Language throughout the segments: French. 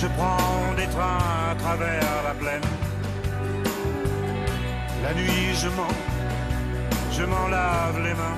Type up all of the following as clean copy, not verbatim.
Je prends des trains à travers la plaine. La nuit je m'en lave les mains.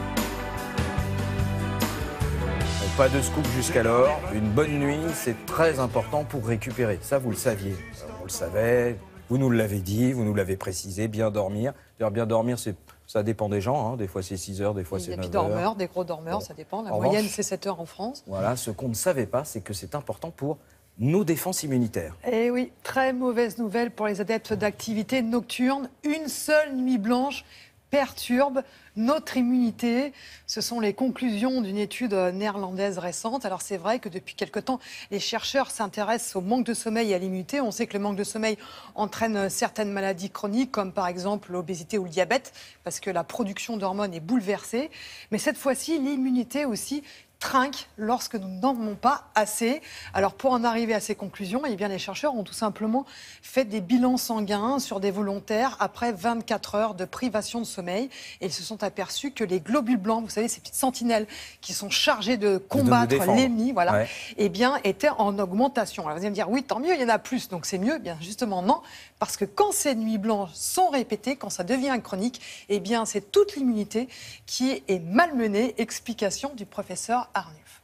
Pas de scoop jusqu'alors. Une bonne nuit, c'est très important pour récupérer. Ça, vous le saviez. On le savait, vous nous l'avez dit, vous nous l'avez précisé, bien dormir. D'ailleurs, bien dormir, ça dépend des gens. Hein. Des fois, c'est 6 heures, des fois, c'est 9 heures. Il y a des dormeurs, des gros dormeurs, bon. Ça dépend. La En moyenne, revanche, c'est 7 heures en France. Voilà, ce qu'on ne savait pas, c'est que c'est important pour nos défenses immunitaires. Et oui, très mauvaise nouvelle pour les adeptes d'activité nocturne. Une seule nuit blanche perturbe notre immunité. Ce sont les conclusions d'une étude néerlandaise récente. Alors c'est vrai que depuis quelque temps, les chercheurs s'intéressent au manque de sommeil et à l'immunité. On sait que le manque de sommeil entraîne certaines maladies chroniques, comme par exemple l'obésité ou le diabète, parce que la production d'hormones est bouleversée. Mais cette fois-ci, l'immunité aussi trinque lorsque nous n'en dormons pas assez. Alors pour en arriver à ces conclusions, eh bien, les chercheurs ont tout simplement fait des bilans sanguins sur des volontaires après 24 heures de privation de sommeil. Et ils se sont aperçus que les globules blancs, vous savez, ces petites sentinelles qui sont chargées de combattre l'ennemi, voilà, ouais. eh bien, étaient en augmentation. Alors vous allez me dire, oui, tant mieux, il y en a plus, donc c'est mieux. Eh bien, justement, non, parce que quand ces nuits blanches sont répétées, quand ça devient chronique, eh bien, c'est toute l'immunité qui est malmenée. Explication du professeur Arnulf.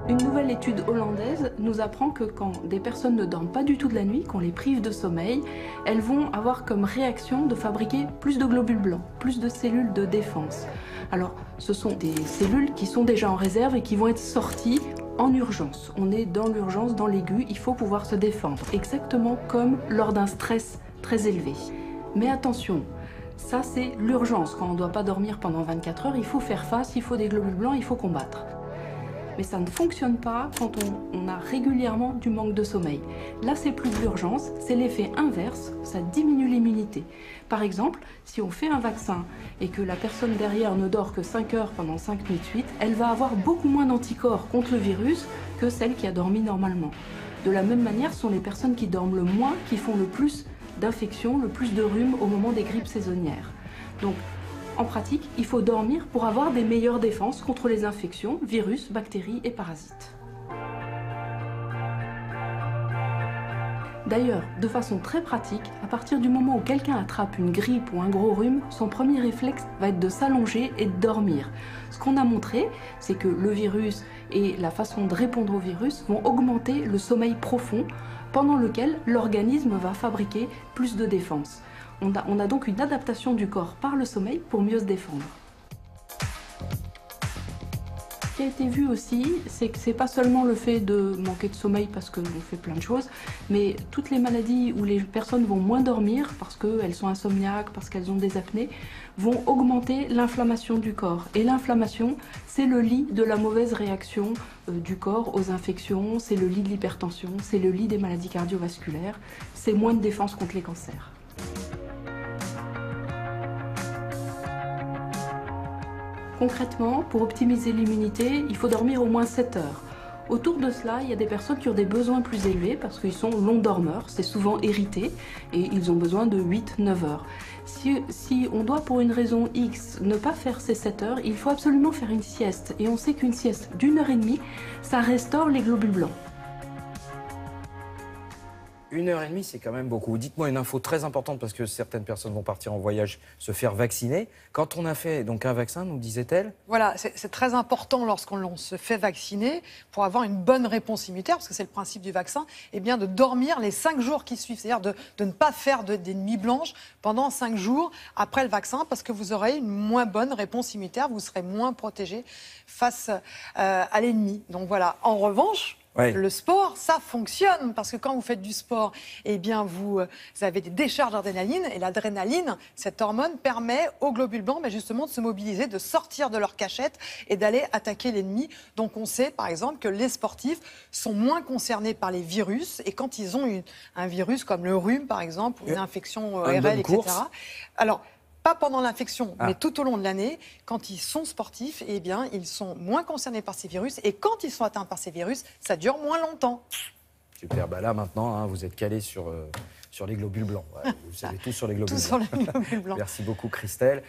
Une nouvelle étude hollandaise nous apprend que quand des personnes ne dorment pas du tout de la nuit, qu'on les prive de sommeil, elles vont avoir comme réaction de fabriquer plus de globules blancs, plus de cellules de défense. Alors, ce sont des cellules qui sont déjà en réserve et qui vont être sorties en urgence. On est dans l'urgence, dans l'aigu, il faut pouvoir se défendre, exactement comme lors d'un stress très élevé. Mais attention, ça c'est l'urgence. Quand on ne doit pas dormir pendant 24 heures, il faut faire face, il faut des globules blancs, il faut combattre. Mais ça ne fonctionne pas quand on a régulièrement du manque de sommeil. Là, c'est plus de l'urgence, c'est l'effet inverse, ça diminue l'immunité. Par exemple, si on fait un vaccin et que la personne derrière ne dort que 5 heures pendant 5 nuits de suite, elle va avoir beaucoup moins d'anticorps contre le virus que celle qui a dormi normalement. De la même manière, ce sont les personnes qui dorment le moins qui font le plus d'infections, le plus de rhume au moment des grippes saisonnières. Donc, en pratique, il faut dormir pour avoir des meilleures défenses contre les infections, virus, bactéries et parasites. D'ailleurs, de façon très pratique, à partir du moment où quelqu'un attrape une grippe ou un gros rhume, son premier réflexe va être de s'allonger et de dormir. Ce qu'on a montré, c'est que le virus et la façon de répondre au virus vont augmenter le sommeil profond, pendant lequel l'organisme va fabriquer plus de défense. On a donc une adaptation du corps par le sommeil pour mieux se défendre. Ce qui a été vu aussi, c'est que c'est pas seulement le fait de manquer de sommeil parce qu'on fait plein de choses, mais toutes les maladies où les personnes vont moins dormir parce qu'elles sont insomniaques, parce qu'elles ont des apnées, vont augmenter l'inflammation du corps. Et l'inflammation, c'est le lit de la mauvaise réaction du corps aux infections, c'est le lit de l'hypertension, c'est le lit des maladies cardiovasculaires, c'est moins de défense contre les cancers. Concrètement, pour optimiser l'immunité, il faut dormir au moins 7 heures. Autour de cela, il y a des personnes qui ont des besoins plus élevés parce qu'ils sont longs dormeurs, c'est souvent hérité, et ils ont besoin de 8-9 heures. Si on doit pour une raison X ne pas faire ces 7 heures, il faut absolument faire une sieste. Et on sait qu'une sieste d'1h30, ça restaure les globules blancs. 1h30, c'est quand même beaucoup. Dites-moi une info très importante parce que certaines personnes vont partir en voyage se faire vacciner. Quand on a fait donc un vaccin, nous disait-elle? Voilà, c'est très important lorsqu'on se fait vacciner pour avoir une bonne réponse immunitaire, parce que c'est le principe du vaccin, eh bien de dormir les 5 jours qui suivent, c'est-à-dire de ne pas faire des nuits blanches pendant 5 jours après le vaccin, parce que vous aurez une moins bonne réponse immunitaire, vous serez moins protégé face à l'ennemi. Donc voilà. En revanche, oui, le sport, ça fonctionne, parce que quand vous faites du sport, eh bien vous avez des décharges d'adrénaline, et l'adrénaline, cette hormone, permet aux globules blancs justement de se mobiliser, de sortir de leur cachette et d'aller attaquer l'ennemi. Donc on sait par exemple que les sportifs sont moins concernés par les virus, et quand ils ont un virus comme le rhume par exemple, ou une infection ORL, etc. Alors, pas pendant l'infection, mais tout au long de l'année, quand ils sont sportifs, eh bien, ils sont moins concernés par ces virus. Et quand ils sont atteints par ces virus, ça dure moins longtemps. Super. Bah là, maintenant, hein, vous êtes calé sur les globules blancs. Ouais, vous savez tout sur les globules blancs. Tout sur les globules blancs. Merci beaucoup, Christelle.